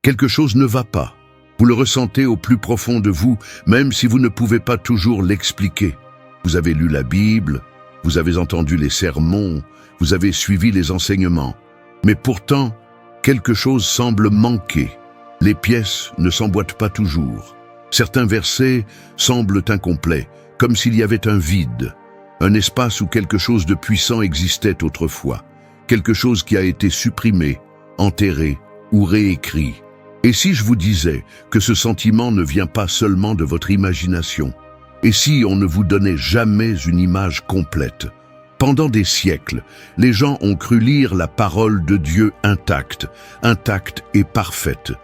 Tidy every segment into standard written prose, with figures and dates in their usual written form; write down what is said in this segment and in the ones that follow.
Quelque chose ne va pas. Vous le ressentez au plus profond de vous, même si vous ne pouvez pas toujours l'expliquer. Vous avez lu la Bible, vous avez entendu les sermons, vous avez suivi les enseignements. Mais pourtant, quelque chose semble manquer. Les pièces ne s'emboîtent pas toujours. Certains versets semblent incomplets, comme s'il y avait un vide, un espace où quelque chose de puissant existait autrefois, quelque chose qui a été supprimé, enterré ou réécrit. Et si je vous disais que ce sentiment ne vient pas seulement de votre imagination? Et si on ne vous donnait jamais une image complète? Pendant des siècles, les gens ont cru lire la parole de Dieu intacte et parfaite.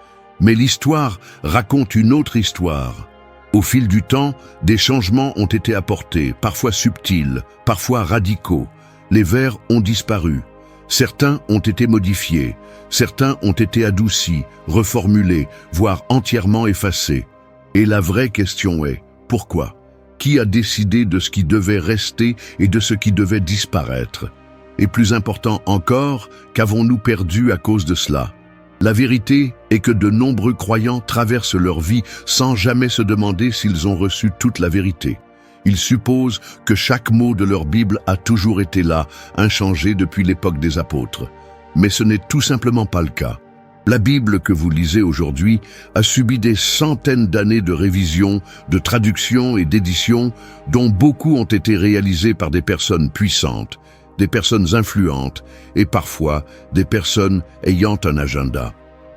Mais l'histoire raconte une autre histoire. Au fil du temps, des changements ont été apportés, parfois subtils, parfois radicaux. Les vers ont disparu. Certains ont été modifiés, certains ont été adoucis, reformulés, voire entièrement effacés. Et la vraie question est, pourquoi? Qui a décidé de ce qui devait rester et de ce qui devait disparaître? Et plus important encore, qu'avons-nous perdu à cause de cela? La vérité est que de nombreux croyants traversent leur vie sans jamais se demander s'ils ont reçu toute la vérité. Ils supposent que chaque mot de leur Bible a toujours été là, inchangé depuis l'époque des apôtres. Mais ce n'est tout simplement pas le cas. La Bible que vous lisez aujourd'hui a subi des centaines d'années de révision, de traduction et d'édition, dont beaucoup ont été réalisées par des personnes puissantes, des personnes influentes et parfois des personnes ayant un agenda.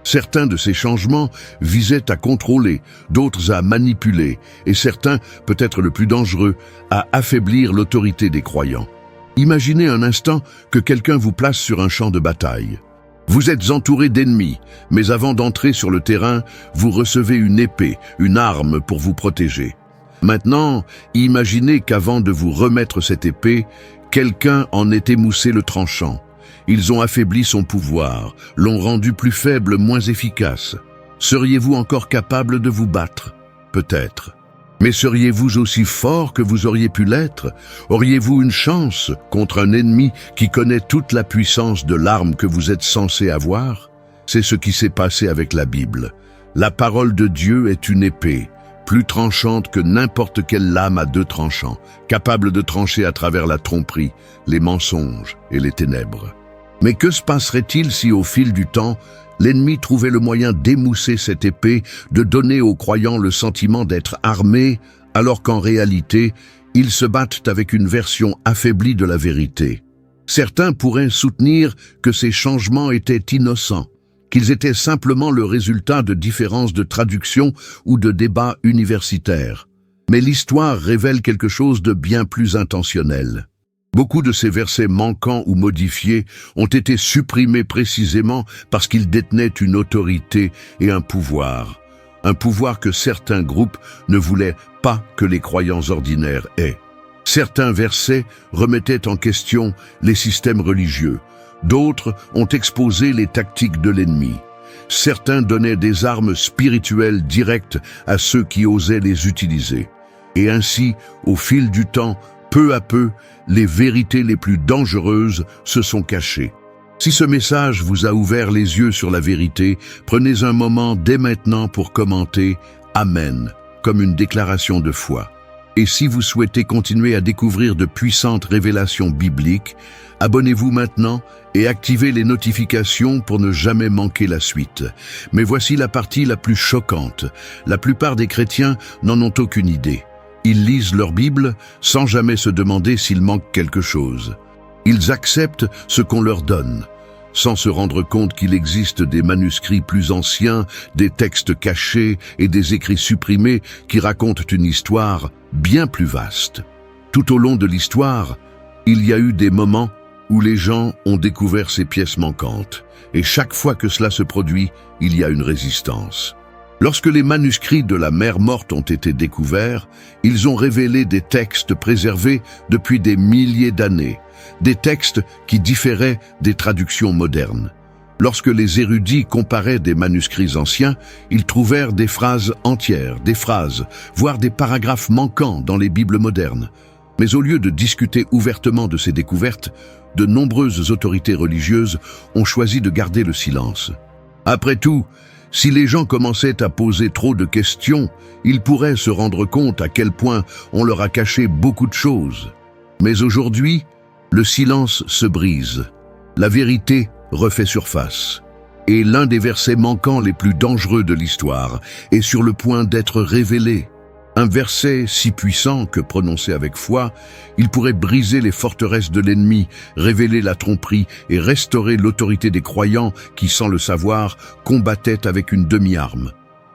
Certains de ces changements visaient à contrôler, d'autres à manipuler, et certains, peut-être le plus dangereux, à affaiblir l'autorité des croyants. Imaginez un instant que quelqu'un vous place sur un champ de bataille. Vous êtes entouré d'ennemis, mais avant d'entrer sur le terrain, vous recevez une épée, une arme pour vous protéger. Maintenant, imaginez qu'avant de vous remettre cette épée, quelqu'un en ait émoussé le tranchant. Ils ont affaibli son pouvoir, l'ont rendu plus faible, moins efficace. Seriez-vous encore capable de vous battre? Peut-être. Mais seriez-vous aussi fort que vous auriez pu l'être? Auriez-vous une chance contre un ennemi qui connaît toute la puissance de l'arme que vous êtes censé avoir? C'est ce qui s'est passé avec la Bible. La parole de Dieu est une épée, plus tranchante que n'importe quelle lame à deux tranchants, capable de trancher à travers la tromperie, les mensonges et les ténèbres. Mais que se passerait-il si, au fil du temps, l'ennemi trouvait le moyen d'émousser cette épée, de donner aux croyants le sentiment d'être armés, alors qu'en réalité, ils se battent avec une version affaiblie de la vérité? Certains pourraient soutenir que ces changements étaient innocents, qu'ils étaient simplement le résultat de différences de traduction ou de débats universitaires. Mais l'histoire révèle quelque chose de bien plus intentionnel. Beaucoup de ces versets manquants ou modifiés ont été supprimés précisément parce qu'ils détenaient une autorité et un pouvoir que certains groupes ne voulaient pas que les croyants ordinaires aient. Certains versets remettaient en question les systèmes religieux, d'autres ont exposé les tactiques de l'ennemi. Certains donnaient des armes spirituelles directes à ceux qui osaient les utiliser. Et ainsi, au fil du temps, peu à peu, les vérités les plus dangereuses se sont cachées. Si ce message vous a ouvert les yeux sur la vérité, prenez un moment dès maintenant pour commenter « Amen » comme une déclaration de foi. Et si vous souhaitez continuer à découvrir de puissantes révélations bibliques, abonnez-vous maintenant et activez les notifications pour ne jamais manquer la suite. Mais voici la partie la plus choquante. La plupart des chrétiens n'en ont aucune idée. Ils lisent leur Bible sans jamais se demander s'il manque quelque chose. Ils acceptent ce qu'on leur donne, sans se rendre compte qu'il existe des manuscrits plus anciens, des textes cachés et des écrits supprimés qui racontent une histoire bien plus vaste. Tout au long de l'histoire, il y a eu des moments où les gens ont découvert ces pièces manquantes, et chaque fois que cela se produit, il y a une résistance. Lorsque les manuscrits de la Mer Morte ont été découverts, ils ont révélé des textes préservés depuis des milliers d'années, des textes qui différaient des traductions modernes. Lorsque les érudits comparaient des manuscrits anciens, ils trouvèrent des phrases entières, des phrases, voire des paragraphes manquants dans les Bibles modernes. Mais au lieu de discuter ouvertement de ces découvertes, de nombreuses autorités religieuses ont choisi de garder le silence. Après tout, Si les gens commençaient à poser trop de questions, ils pourraient se rendre compte à quel point on leur a caché beaucoup de choses. Mais aujourd'hui, le silence se brise. La vérité refait surface. Et l'un des versets manquants les plus dangereux de l'histoire est sur le point d'être révélé. Un verset si puissant que, prononcé avec foi, il pourrait briser les forteresses de l'ennemi, révéler la tromperie et restaurer l'autorité des croyants qui, sans le savoir, combattaient avec une demi-arme.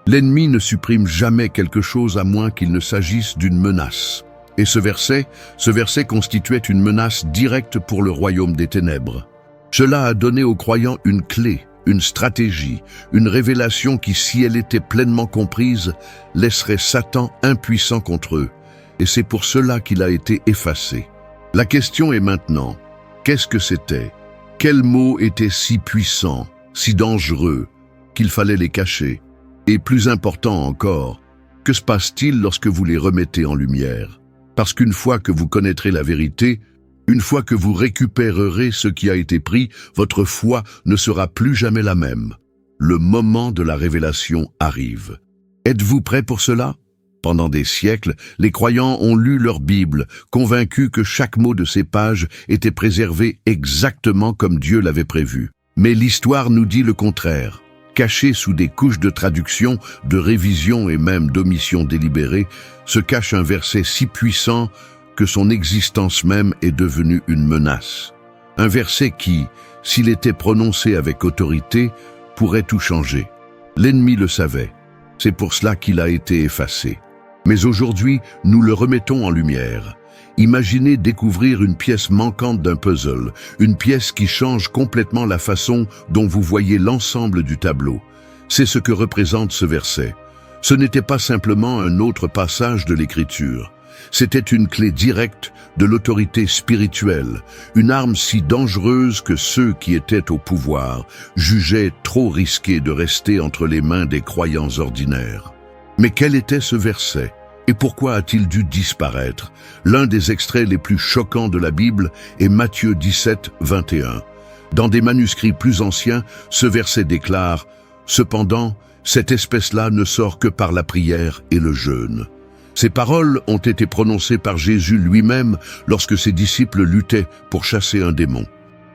L'ennemi ne supprime jamais quelque chose à moins qu'il ne s'agisse d'une menace. Et ce verset constituait une menace directe pour le royaume des ténèbres. Cela a donné aux croyants une clé, une stratégie, une révélation qui, si elle était pleinement comprise, laisserait Satan impuissant contre eux. Et c'est pour cela qu'il a été effacé. La question est maintenant, qu'est-ce que c'était? Quels mots étaient si puissants, si dangereux, qu'il fallait les cacher? Et plus important encore, que se passe-t-il lorsque vous les remettez en lumière? Parce qu'une fois que vous connaîtrez la vérité, une fois que vous récupérerez ce qui a été pris, votre foi ne sera plus jamais la même. Le moment de la révélation arrive. Êtes-vous prêts pour cela? Pendant des siècles, les croyants ont lu leur Bible, convaincus que chaque mot de ces pages était préservé exactement comme Dieu l'avait prévu. Mais l'histoire nous dit le contraire. Caché sous des couches de traduction, de révision et même d'omission délibérée, se cache un verset si puissant que son existence même est devenue une menace. Un verset qui, s'il était prononcé avec autorité, pourrait tout changer. L'ennemi le savait. C'est pour cela qu'il a été effacé. Mais aujourd'hui, nous le remettons en lumière. Imaginez découvrir une pièce manquante d'un puzzle, une pièce qui change complètement la façon dont vous voyez l'ensemble du tableau. C'est ce que représente ce verset. Ce n'était pas simplement un autre passage de l'Écriture. C'était une clé directe de l'autorité spirituelle, une arme si dangereuse que ceux qui étaient au pouvoir jugeaient trop risqué de rester entre les mains des croyants ordinaires. Mais quel était ce verset? Et pourquoi a-t-il dû disparaître? L'un des extraits les plus choquants de la Bible est Matthieu 17, 21. Dans des manuscrits plus anciens, ce verset déclare « Cependant, cette espèce-là ne sort que par la prière et le jeûne ». Ces paroles ont été prononcées par Jésus lui-même lorsque ses disciples luttaient pour chasser un démon.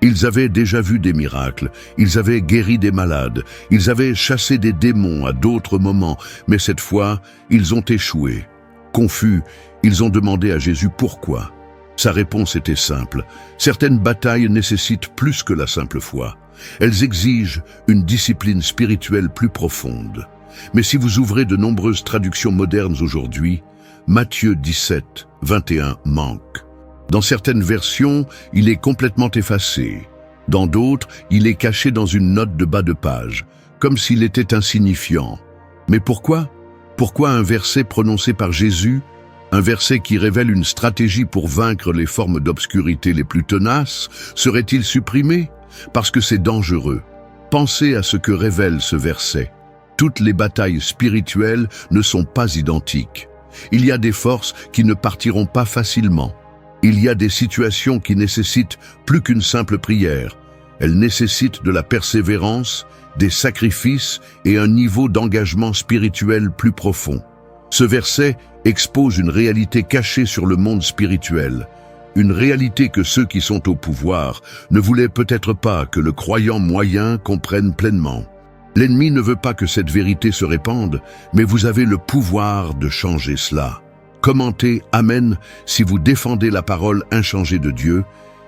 Ils avaient déjà vu des miracles, ils avaient guéri des malades, ils avaient chassé des démons à d'autres moments, mais cette fois, ils ont échoué. Confus, ils ont demandé à Jésus pourquoi. Sa réponse était simple. Certaines batailles nécessitent plus que la simple foi. Elles exigent une discipline spirituelle plus profonde. Mais si vous ouvrez de nombreuses traductions modernes aujourd'hui, Matthieu 17, 21 manque. Dans certaines versions, il est complètement effacé. Dans d'autres, il est caché dans une note de bas de page, comme s'il était insignifiant. Mais pourquoi? Pourquoi un verset prononcé par Jésus, un verset qui révèle une stratégie pour vaincre les formes d'obscurité les plus tenaces, serait-il supprimé? Parce que c'est dangereux. Pensez à ce que révèle ce verset. Toutes les batailles spirituelles ne sont pas identiques. Il y a des forces qui ne partiront pas facilement. Il y a des situations qui nécessitent plus qu'une simple prière. Elles nécessitent de la persévérance, des sacrifices et un niveau d'engagement spirituel plus profond. Ce verset expose une réalité cachée sur le monde spirituel, une réalité que ceux qui sont au pouvoir ne voulaient peut-être pas que le croyant moyen comprenne pleinement. L'ennemi ne veut pas que cette vérité se répande, mais vous avez le pouvoir de changer cela. Commentez « Amen » si vous défendez la parole inchangée de Dieu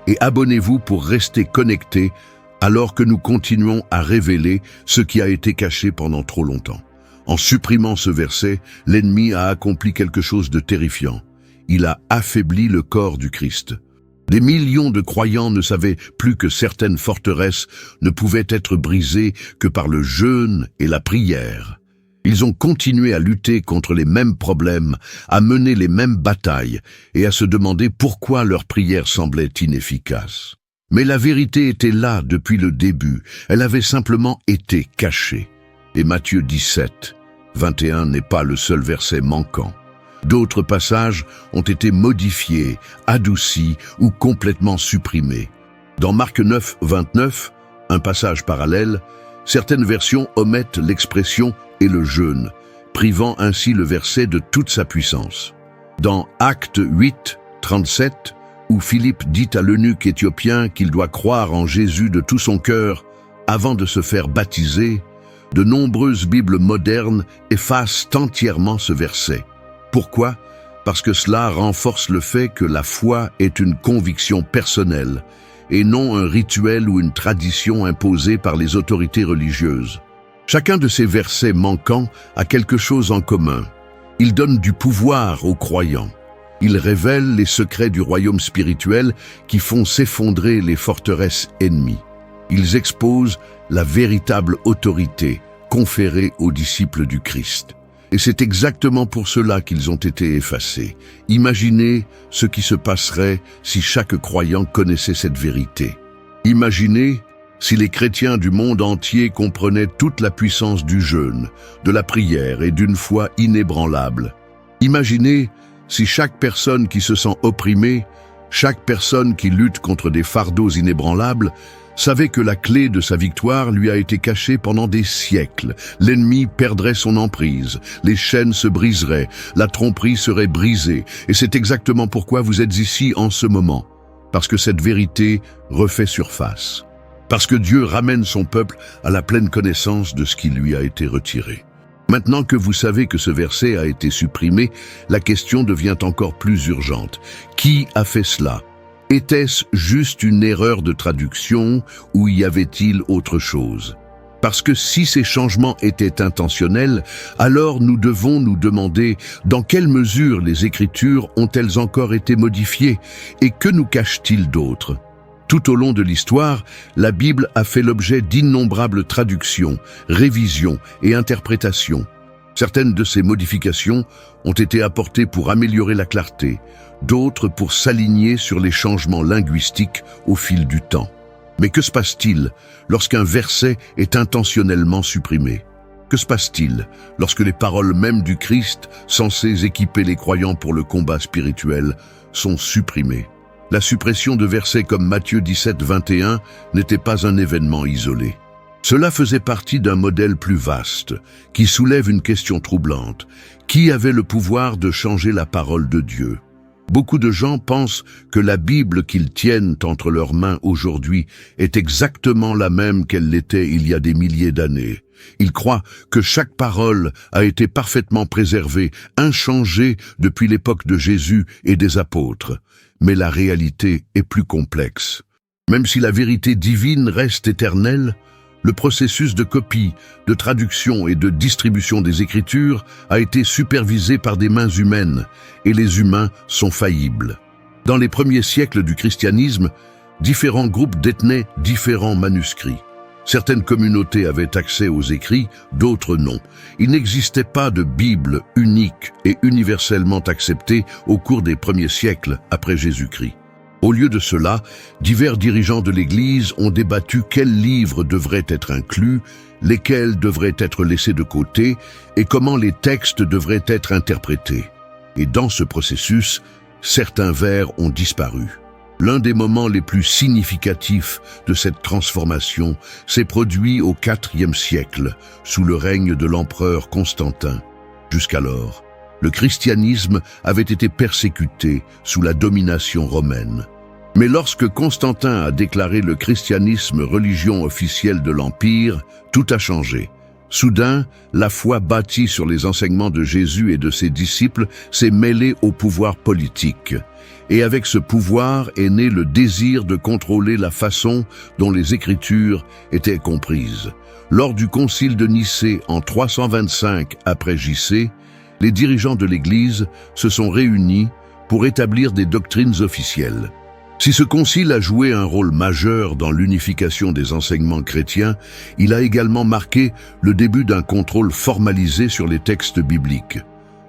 et abonnez-vous pour rester connecté alors que nous continuons à révéler ce qui a été caché pendant trop longtemps. En supprimant ce verset, l'ennemi a accompli quelque chose de terrifiant. Il a affaibli le corps du Christ. Des millions de croyants ne savaient plus que certaines forteresses ne pouvaient être brisées que par le jeûne et la prière. Ils ont continué à lutter contre les mêmes problèmes, à mener les mêmes batailles et à se demander pourquoi leur prière semblait inefficace. Mais la vérité était là depuis le début, elle avait simplement été cachée. Et Matthieu 17, 21 n'est pas le seul verset manquant. D'autres passages ont été modifiés, adoucis ou complètement supprimés. Dans Marc 9, 29, un passage parallèle, Certaines versions omettent l'expression « et le jeûne », privant ainsi le verset de toute sa puissance. Dans Actes 8, 37, où Philippe dit à l'eunuque éthiopien qu'il doit croire en Jésus de tout son cœur avant de se faire baptiser, de nombreuses Bibles modernes effacent entièrement ce verset. Pourquoi? Parce que cela renforce le fait que la foi est une conviction personnelle et non un rituel ou une tradition imposée par les autorités religieuses. Chacun de ces versets manquants a quelque chose en commun. Il donne du pouvoir aux croyants. Il révèle les secrets du royaume spirituel qui font s'effondrer les forteresses ennemies. Ils exposent la véritable autorité conférée aux disciples du Christ. Et c'est exactement pour cela qu'ils ont été effacés. Imaginez ce qui se passerait si chaque croyant connaissait cette vérité. Imaginez si les chrétiens du monde entier comprenaient toute la puissance du jeûne, de la prière et d'une foi inébranlable. Imaginez si chaque personne qui se sent opprimée, chaque personne qui lutte contre des fardeaux inébranlables, savait que la clé de sa victoire lui a été cachée pendant des siècles. L'ennemi perdrait son emprise, les chaînes se briseraient, la tromperie serait brisée. Et c'est exactement pourquoi vous êtes ici en ce moment. Parce que cette vérité refait surface. Parce que Dieu ramène son peuple à la pleine connaissance de ce qui lui a été retiré. Maintenant que vous savez que ce verset a été supprimé, la question devient encore plus urgente. Qui a fait cela? Était-ce juste une erreur de traduction ou y avait-il autre chose? Parce que si ces changements étaient intentionnels, alors nous devons nous demander dans quelle mesure les Écritures ont-elles encore été modifiées et que nous cache-t-il d'autre? Tout au long de l'histoire, la Bible a fait l'objet d'innombrables traductions, révisions et interprétations. Certaines de ces modifications ont été apportées pour améliorer la clarté, d'autres pour s'aligner sur les changements linguistiques au fil du temps. Mais que se passe-t-il lorsqu'un verset est intentionnellement supprimé? Que se passe-t-il lorsque les paroles mêmes du Christ, censées équiper les croyants pour le combat spirituel, sont supprimées? La suppression de versets comme Matthieu 17, 21 n'était pas un événement isolé. Cela faisait partie d'un modèle plus vaste, qui soulève une question troublante. Qui avait le pouvoir de changer la parole de Dieu? Beaucoup de gens pensent que la Bible qu'ils tiennent entre leurs mains aujourd'hui est exactement la même qu'elle l'était il y a des milliers d'années. Ils croient que chaque parole a été parfaitement préservée, inchangée depuis l'époque de Jésus et des apôtres. Mais la réalité est plus complexe. Même si la vérité divine reste éternelle, le processus de copie, de traduction et de distribution des Écritures a été supervisé par des mains humaines, et les humains sont faillibles. Dans les premiers siècles du christianisme, différents groupes détenaient différents manuscrits. Certaines communautés avaient accès aux écrits, d'autres non. Il n'existait pas de Bible unique et universellement acceptée au cours des premiers siècles après Jésus-Christ. Au lieu de cela, divers dirigeants de l'Église ont débattu quels livres devraient être inclus, lesquels devraient être laissés de côté et comment les textes devraient être interprétés. Et dans ce processus, certains vers ont disparu. L'un des moments les plus significatifs de cette transformation s'est produit au IVe siècle, sous le règne de l'empereur Constantin. Jusqu'alors, le christianisme avait été persécuté sous la domination romaine. Mais lorsque Constantin a déclaré le christianisme religion officielle de l'Empire, tout a changé. Soudain, la foi bâtie sur les enseignements de Jésus et de ses disciples s'est mêlée au pouvoir politique. Et avec ce pouvoir est né le désir de contrôler la façon dont les Écritures étaient comprises. Lors du concile de Nicée en 325 après J.C., les dirigeants de l'Église se sont réunis pour établir des doctrines officielles. Si ce concile a joué un rôle majeur dans l'unification des enseignements chrétiens, il a également marqué le début d'un contrôle formalisé sur les textes bibliques.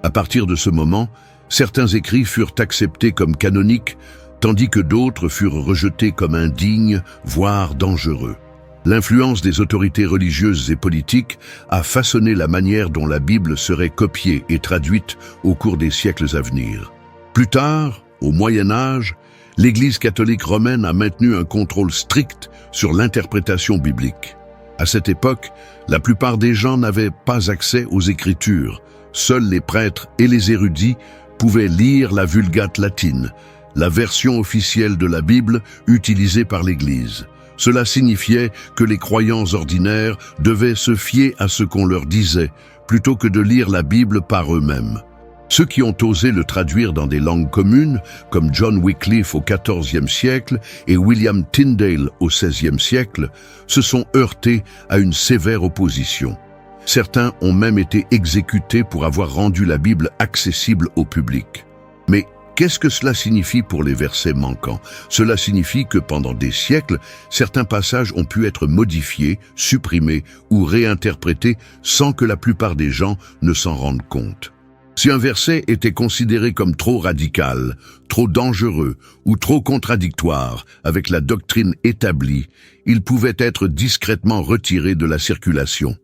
À partir de ce moment, certains écrits furent acceptés comme canoniques, tandis que d'autres furent rejetés comme indignes, voire dangereux. L'influence des autorités religieuses et politiques a façonné la manière dont la Bible serait copiée et traduite au cours des siècles à venir. Plus tard, au Moyen Âge, l'Église catholique romaine a maintenu un contrôle strict sur l'interprétation biblique. À cette époque, la plupart des gens n'avaient pas accès aux Écritures. Seuls les prêtres et les érudits pouvaient lire la Vulgate latine, la version officielle de la Bible utilisée par l'Église. Cela signifiait que les croyants ordinaires devaient se fier à ce qu'on leur disait, plutôt que de lire la Bible par eux-mêmes. Ceux qui ont osé le traduire dans des langues communes, comme John Wycliffe au XIVe siècle et William Tyndale au XVIe siècle, se sont heurtés à une sévère opposition. Certains ont même été exécutés pour avoir rendu la Bible accessible au public. Mais qu'est-ce que cela signifie pour les versets manquants? Cela signifie que pendant des siècles, certains passages ont pu être modifiés, supprimés ou réinterprétés sans que la plupart des gens ne s'en rendent compte. Si un verset était considéré comme trop radical, trop dangereux ou trop contradictoire avec la doctrine établie, il pouvait être discrètement retiré de la circulation.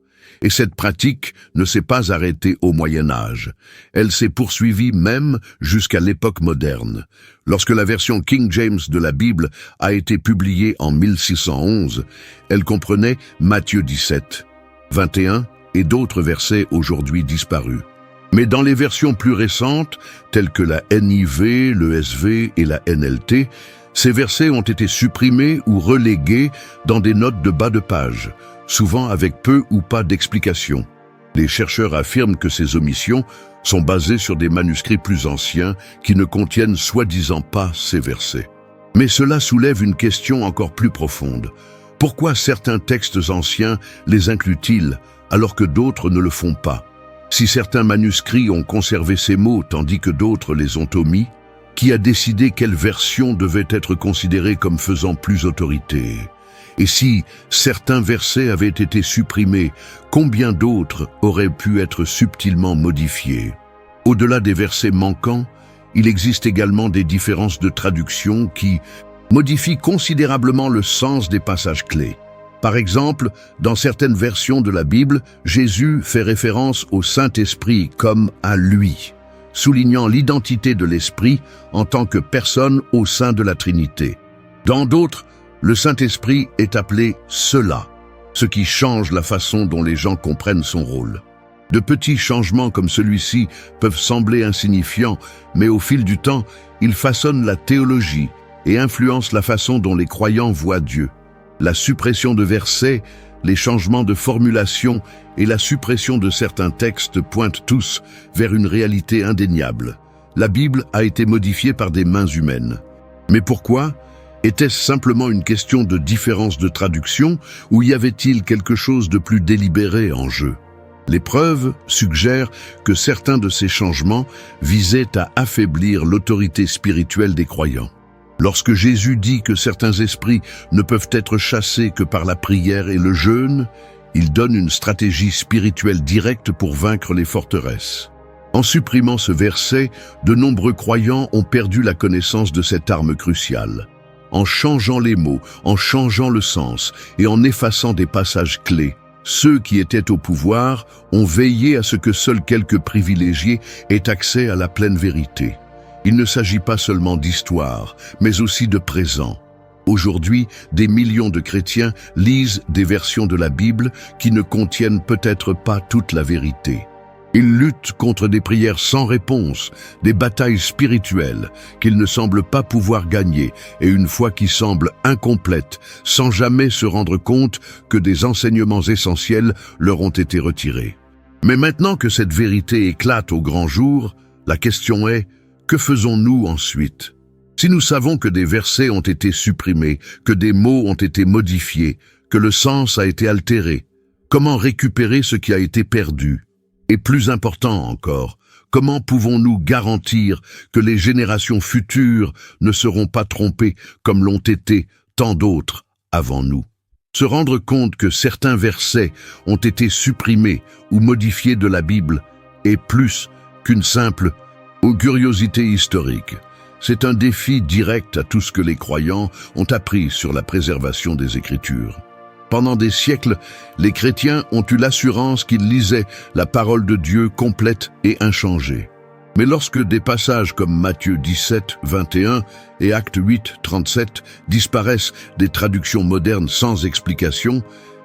Et cette pratique ne s'est pas arrêtée au Moyen Âge. Elle s'est poursuivie même jusqu'à l'époque moderne. Lorsque la version King James de la Bible a été publiée en 1611, elle comprenait Matthieu 17, 21 et d'autres versets aujourd'hui disparus. Mais dans les versions plus récentes, telles que la NIV, le SV et la NLT, ces versets ont été supprimés ou relégués dans des notes de bas de page, souvent avec peu ou pas d'explication. Les chercheurs affirment que ces omissions sont basées sur des manuscrits plus anciens qui ne contiennent soi-disant pas ces versets. Mais cela soulève une question encore plus profonde. Pourquoi certains textes anciens les incluent-ils alors que d'autres ne le font pas? Si certains manuscrits ont conservé ces mots tandis que d'autres les ont omis, qui a décidé quelle version devait être considérée comme faisant plus autorité? Et si certains versets avaient été supprimés, combien d'autres auraient pu être subtilement modifiés? Au-delà des versets manquants, il existe également des différences de traduction qui modifient considérablement le sens des passages clés. Par exemple, dans certaines versions de la Bible, Jésus fait référence au Saint-Esprit comme à lui, soulignant l'identité de l'Esprit en tant que personne au sein de la Trinité. Dans d'autres, le Saint-Esprit est appelé « cela », ce qui change la façon dont les gens comprennent son rôle. De petits changements comme celui-ci peuvent sembler insignifiants, mais au fil du temps, ils façonnent la théologie et influencent la façon dont les croyants voient Dieu. La suppression de versets, les changements de formulation et la suppression de certains textes pointent tous vers une réalité indéniable. La Bible a été modifiée par des mains humaines. Mais pourquoi? Était-ce simplement une question de différence de traduction ou y avait-il quelque chose de plus délibéré en jeu? Les preuves suggèrent que certains de ces changements visaient à affaiblir l'autorité spirituelle des croyants. Lorsque Jésus dit que certains esprits ne peuvent être chassés que par la prière et le jeûne, il donne une stratégie spirituelle directe pour vaincre les forteresses. En supprimant ce verset, de nombreux croyants ont perdu la connaissance de cette arme cruciale. En changeant les mots, en changeant le sens et en effaçant des passages clés, ceux qui étaient au pouvoir ont veillé à ce que seuls quelques privilégiés aient accès à la pleine vérité. Il ne s'agit pas seulement d'histoire, mais aussi de présent. Aujourd'hui, des millions de chrétiens lisent des versions de la Bible qui ne contiennent peut-être pas toute la vérité. Ils luttent contre des prières sans réponse, des batailles spirituelles qu'ils ne semblent pas pouvoir gagner et une foi qui semble incomplète, sans jamais se rendre compte que des enseignements essentiels leur ont été retirés. Mais maintenant que cette vérité éclate au grand jour, la question est: que faisons-nous ensuite? Si nous savons que des versets ont été supprimés, que des mots ont été modifiés, que le sens a été altéré, comment récupérer ce qui a été perdu? Et plus important encore, comment pouvons-nous garantir que les générations futures ne seront pas trompées comme l'ont été tant d'autres avant nous? Se rendre compte que certains versets ont été supprimés ou modifiés de la Bible est plus qu'une simple curiosité historique. C'est un défi direct à tout ce que les croyants ont appris sur la préservation des Écritures. Pendant des siècles, les chrétiens ont eu l'assurance qu'ils lisaient la parole de Dieu complète et inchangée. Mais lorsque des passages comme Matthieu 17, 21 et Actes 8, 37 disparaissent des traductions modernes sans explication,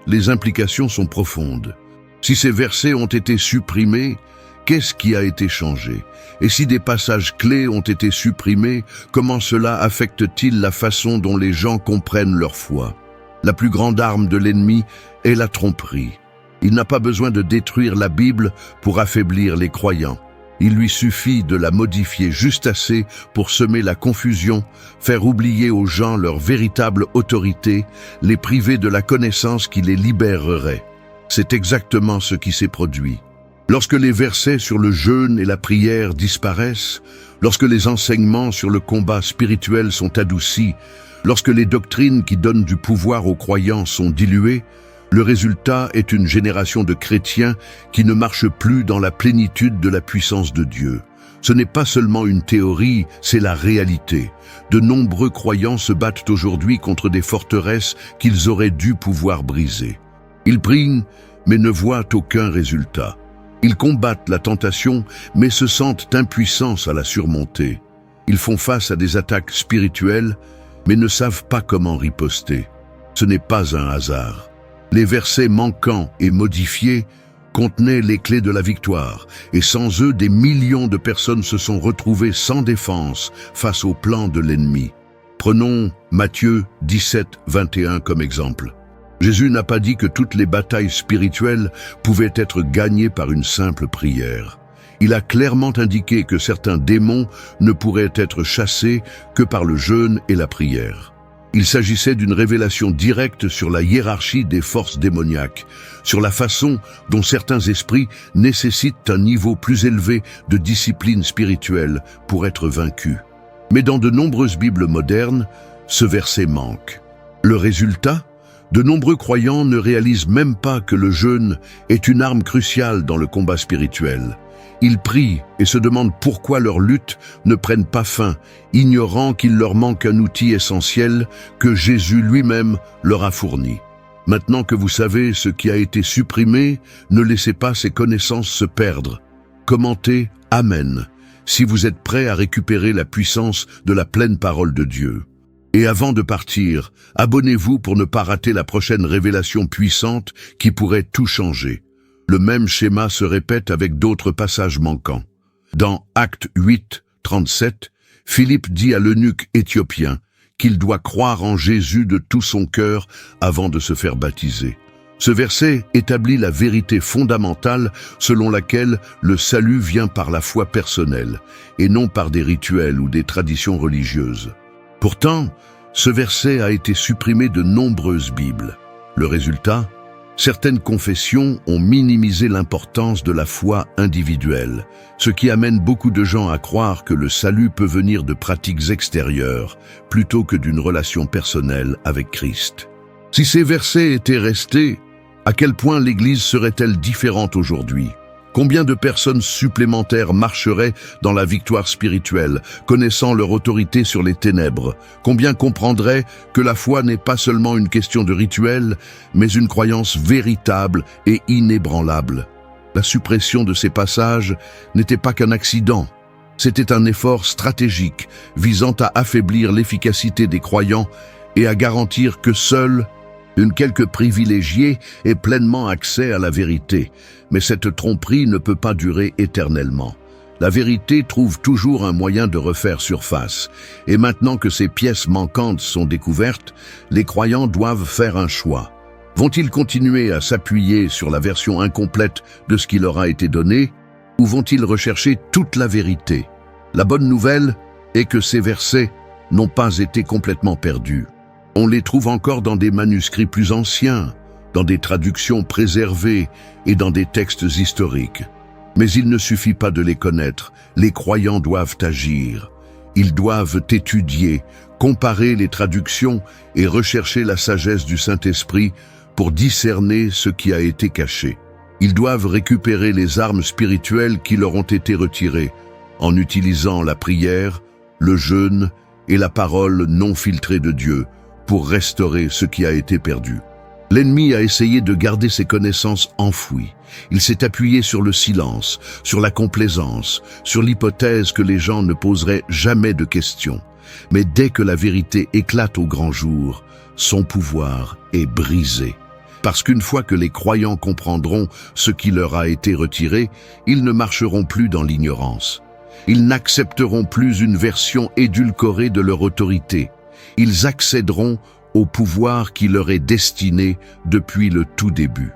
les implications sont profondes. Si ces versets ont été supprimés, qu'est-ce qui a été changé? Et si des passages clés ont été supprimés, comment cela affecte-t-il la façon dont les gens comprennent leur foi? La plus grande arme de l'ennemi est la tromperie. Il n'a pas besoin de détruire la Bible pour affaiblir les croyants. Il lui suffit de la modifier juste assez pour semer la confusion, faire oublier aux gens leur véritable autorité, les priver de la connaissance qui les libérerait. C'est exactement ce qui s'est produit. Lorsque les versets sur le jeûne et la prière disparaissent, lorsque les enseignements sur le combat spirituel sont adoucis, lorsque les doctrines qui donnent du pouvoir aux croyants sont diluées, le résultat est une génération de chrétiens qui ne marchent plus dans la plénitude de la puissance de Dieu. Ce n'est pas seulement une théorie, c'est la réalité. De nombreux croyants se battent aujourd'hui contre des forteresses qu'ils auraient dû pouvoir briser. Ils prient, mais ne voient aucun résultat. Ils combattent la tentation, mais se sentent impuissants à la surmonter. Ils font face à des attaques spirituelles, mais ne savent pas comment riposter. Ce n'est pas un hasard. Les versets manquants et modifiés contenaient les clés de la victoire, et sans eux, des millions de personnes se sont retrouvées sans défense face au plan de l'ennemi. Prenons Matthieu 17, 21 comme exemple. Jésus n'a pas dit que toutes les batailles spirituelles pouvaient être gagnées par une simple prière. Il a clairement indiqué que certains démons ne pourraient être chassés que par le jeûne et la prière. Il s'agissait d'une révélation directe sur la hiérarchie des forces démoniaques, sur la façon dont certains esprits nécessitent un niveau plus élevé de discipline spirituelle pour être vaincus. Mais dans de nombreuses Bibles modernes, ce verset manque. Le résultat ? De nombreux croyants ne réalisent même pas que le jeûne est une arme cruciale dans le combat spirituel. Ils prient et se demandent pourquoi leurs luttes ne prennent pas fin, ignorant qu'il leur manque un outil essentiel que Jésus lui-même leur a fourni. Maintenant que vous savez ce qui a été supprimé, ne laissez pas ces connaissances se perdre. Commentez « Amen » si vous êtes prêts à récupérer la puissance de la pleine parole de Dieu. Et avant de partir, abonnez-vous pour ne pas rater la prochaine révélation puissante qui pourrait tout changer. Le même schéma se répète avec d'autres passages manquants. Dans Actes 8, 37, Philippe dit à l'eunuque éthiopien qu'il doit croire en Jésus de tout son cœur avant de se faire baptiser. Ce verset établit la vérité fondamentale selon laquelle le salut vient par la foi personnelle et non par des rituels ou des traditions religieuses. Pourtant, ce verset a été supprimé de nombreuses Bibles. Le résultat ? Certaines confessions ont minimisé l'importance de la foi individuelle, ce qui amène beaucoup de gens à croire que le salut peut venir de pratiques extérieures, plutôt que d'une relation personnelle avec Christ. Si ces versets étaient restés, à quel point l'Église serait-elle différente aujourd'hui ? Combien de personnes supplémentaires marcheraient dans la victoire spirituelle, connaissant leur autorité sur les ténèbres? Combien comprendraient que la foi n'est pas seulement une question de rituel, mais une croyance véritable et inébranlable? La suppression de ces passages n'était pas qu'un accident. C'était un effort stratégique visant à affaiblir l'efficacité des croyants et à garantir que seul une quelque privilégiée ait pleinement accès à la vérité. Mais cette tromperie ne peut pas durer éternellement. La vérité trouve toujours un moyen de refaire surface. Et maintenant que ces pièces manquantes sont découvertes, les croyants doivent faire un choix. Vont-ils continuer à s'appuyer sur la version incomplète de ce qui leur a été donné, ou vont-ils rechercher toute la vérité? La bonne nouvelle est que ces versets n'ont pas été complètement perdus. On les trouve encore dans des manuscrits plus anciens, dans des traductions préservées et dans des textes historiques. Mais il ne suffit pas de les connaître, les croyants doivent agir. Ils doivent étudier, comparer les traductions et rechercher la sagesse du Saint-Esprit pour discerner ce qui a été caché. Ils doivent récupérer les armes spirituelles qui leur ont été retirées, en utilisant la prière, le jeûne et la parole non filtrée de Dieu, pour restaurer ce qui a été perdu. L'ennemi a essayé de garder ses connaissances enfouies. Il s'est appuyé sur le silence, sur la complaisance, sur l'hypothèse que les gens ne poseraient jamais de questions. Mais dès que la vérité éclate au grand jour, son pouvoir est brisé. Parce qu'une fois que les croyants comprendront ce qui leur a été retiré, ils ne marcheront plus dans l'ignorance. Ils n'accepteront plus une version édulcorée de leur autorité. Ils accéderont au pouvoir qui leur est destiné depuis le tout début.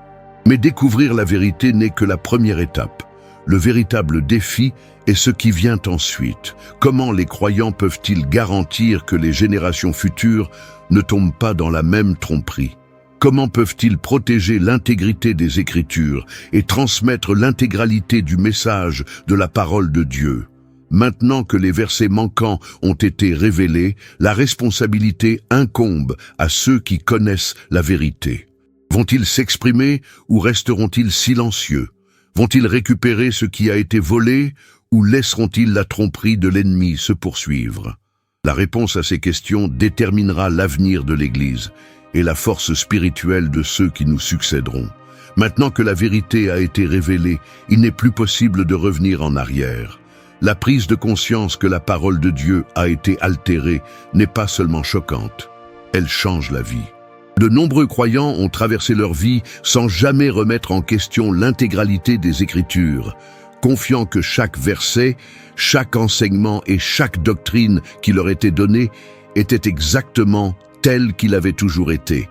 Mais découvrir la vérité n'est que la première étape. Le véritable défi est ce qui vient ensuite. Comment les croyants peuvent-ils garantir que les générations futures ne tombent pas dans la même tromperie? Comment peuvent-ils protéger l'intégrité des Écritures et transmettre l'intégralité du message de la parole de Dieu? Maintenant que les versets manquants ont été révélés, la responsabilité incombe à ceux qui connaissent la vérité. Vont-ils s'exprimer ou resteront-ils silencieux? Vont-ils récupérer ce qui a été volé ou laisseront-ils la tromperie de l'ennemi se poursuivre? La réponse à ces questions déterminera l'avenir de l'Église et la force spirituelle de ceux qui nous succéderont. Maintenant que la vérité a été révélée, il n'est plus possible de revenir en arrière. La prise de conscience que la parole de Dieu a été altérée n'est pas seulement choquante, elle change la vie. De nombreux croyants ont traversé leur vie sans jamais remettre en question l'intégralité des Écritures, confiant que chaque verset, chaque enseignement et chaque doctrine qui leur était donnée était exactement tel qu'il avait toujours été.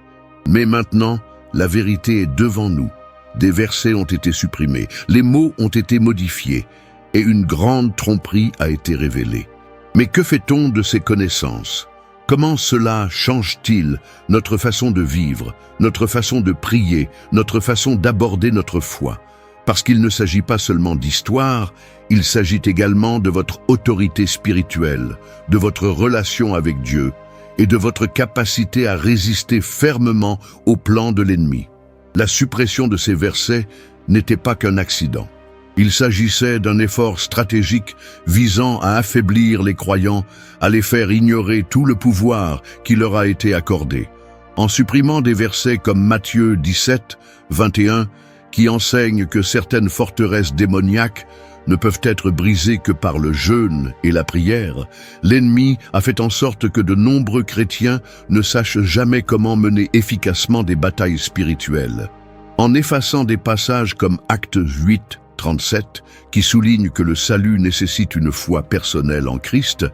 Mais maintenant, la vérité est devant nous. Des versets ont été supprimés, les mots ont été modifiés, et une grande tromperie a été révélée. Mais que fait-on de ces connaissances? Comment cela change-t-il notre façon de vivre, notre façon de prier, notre façon d'aborder notre foi? Parce qu'il ne s'agit pas seulement d'histoire, il s'agit également de votre autorité spirituelle, de votre relation avec Dieu et de votre capacité à résister fermement au plan de l'ennemi. La suppression de ces versets n'était pas qu'un accident. Il s'agissait d'un effort stratégique visant à affaiblir les croyants, à les faire ignorer tout le pouvoir qui leur a été accordé. En supprimant des versets comme Matthieu 17, 21, qui enseignent que certaines forteresses démoniaques ne peuvent être brisées que par le jeûne et la prière, l'ennemi a fait en sorte que de nombreux chrétiens ne sachent jamais comment mener efficacement des batailles spirituelles. En effaçant des passages comme Actes 8, 37, qui souligne que le salut nécessite une foi personnelle en Christ,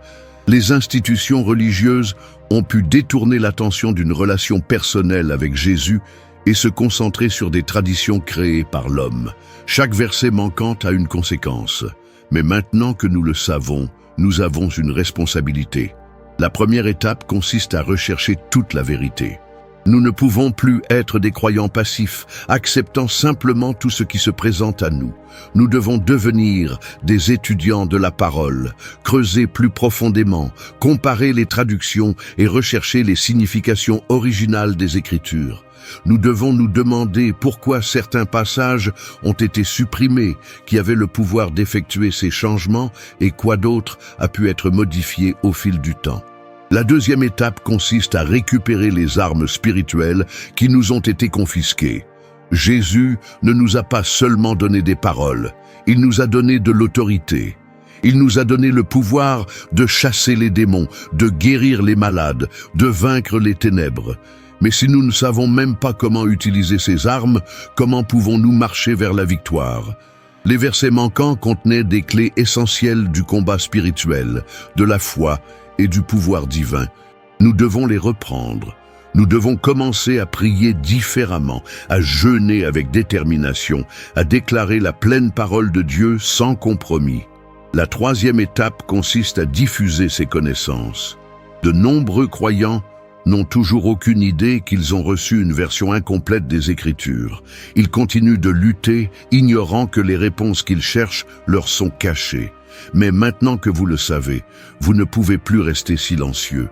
les institutions religieuses ont pu détourner l'attention d'une relation personnelle avec Jésus et se concentrer sur des traditions créées par l'homme. Chaque verset manquant a une conséquence. Mais maintenant que nous le savons, nous avons une responsabilité. La première étape consiste à rechercher toute la vérité. Nous ne pouvons plus être des croyants passifs, acceptant simplement tout ce qui se présente à nous. Nous devons devenir des étudiants de la parole, creuser plus profondément, comparer les traductions et rechercher les significations originales des Écritures. Nous devons nous demander pourquoi certains passages ont été supprimés, qui avaient le pouvoir d'effectuer ces changements, et quoi d'autre a pu être modifié au fil du temps. La deuxième étape consiste à récupérer les armes spirituelles qui nous ont été confisquées. Jésus ne nous a pas seulement donné des paroles, il nous a donné de l'autorité. Il nous a donné le pouvoir de chasser les démons, de guérir les malades, de vaincre les ténèbres. Mais si nous ne savons même pas comment utiliser ces armes, comment pouvons-nous marcher vers la victoire? Les versets manquants contenaient des clés essentielles du combat spirituel, de la foi et du pouvoir divin. Nous devons les reprendre. Nous devons commencer à prier différemment, à jeûner avec détermination, à déclarer la pleine parole de Dieu sans compromis. La troisième étape consiste à diffuser ces connaissances. De nombreux croyants n'ont toujours aucune idée qu'ils ont reçu une version incomplète des Écritures. Ils continuent de lutter, ignorant que les réponses qu'ils cherchent leur sont cachées. Mais maintenant que vous le savez, vous ne pouvez plus rester silencieux.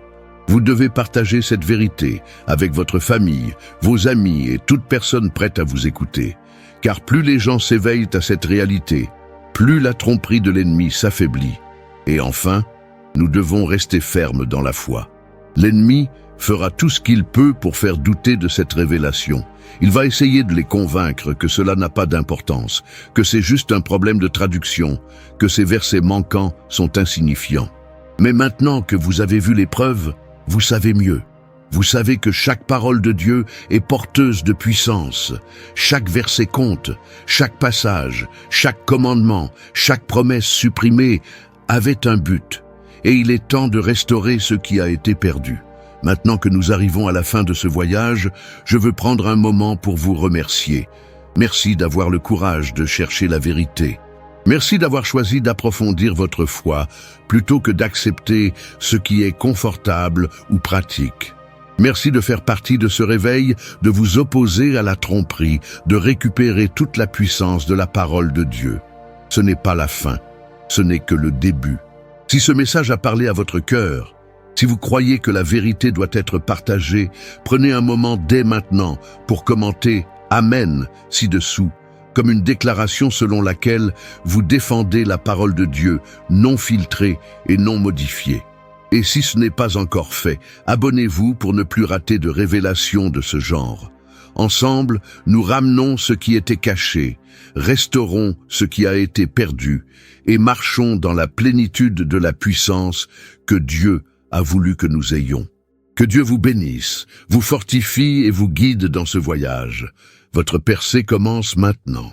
Vous devez partager cette vérité avec votre famille, vos amis et toute personne prête à vous écouter. Car plus les gens s'éveillent à cette réalité, plus la tromperie de l'ennemi s'affaiblit. Et enfin, nous devons rester fermes dans la foi. L'ennemi fera tout ce qu'il peut pour faire douter de cette révélation. Il va essayer de les convaincre que cela n'a pas d'importance, que c'est juste un problème de traduction, que ces versets manquants sont insignifiants. Mais maintenant que vous avez vu les preuves, vous savez mieux. Vous savez que chaque parole de Dieu est porteuse de puissance. Chaque verset compte, chaque passage, chaque commandement, chaque promesse supprimée avait un but. Et il est temps de restaurer ce qui a été perdu. Maintenant que nous arrivons à la fin de ce voyage, je veux prendre un moment pour vous remercier. Merci d'avoir le courage de chercher la vérité. Merci d'avoir choisi d'approfondir votre foi plutôt que d'accepter ce qui est confortable ou pratique. Merci de faire partie de ce réveil, de vous opposer à la tromperie, de récupérer toute la puissance de la parole de Dieu. Ce n'est pas la fin, ce n'est que le début. Si ce message a parlé à votre cœur, si vous croyez que la vérité doit être partagée, prenez un moment dès maintenant pour commenter « Amen » ci-dessous, comme une déclaration selon laquelle vous défendez la parole de Dieu, non filtrée et non modifiée. Et si ce n'est pas encore fait, abonnez-vous pour ne plus rater de révélations de ce genre. Ensemble, nous ramenons ce qui était caché, restaurons ce qui a été perdu et marchons dans la plénitude de la puissance que Dieu a voulu que nous ayons. Que Dieu vous bénisse, vous fortifie et vous guide dans ce voyage. Votre percée commence maintenant.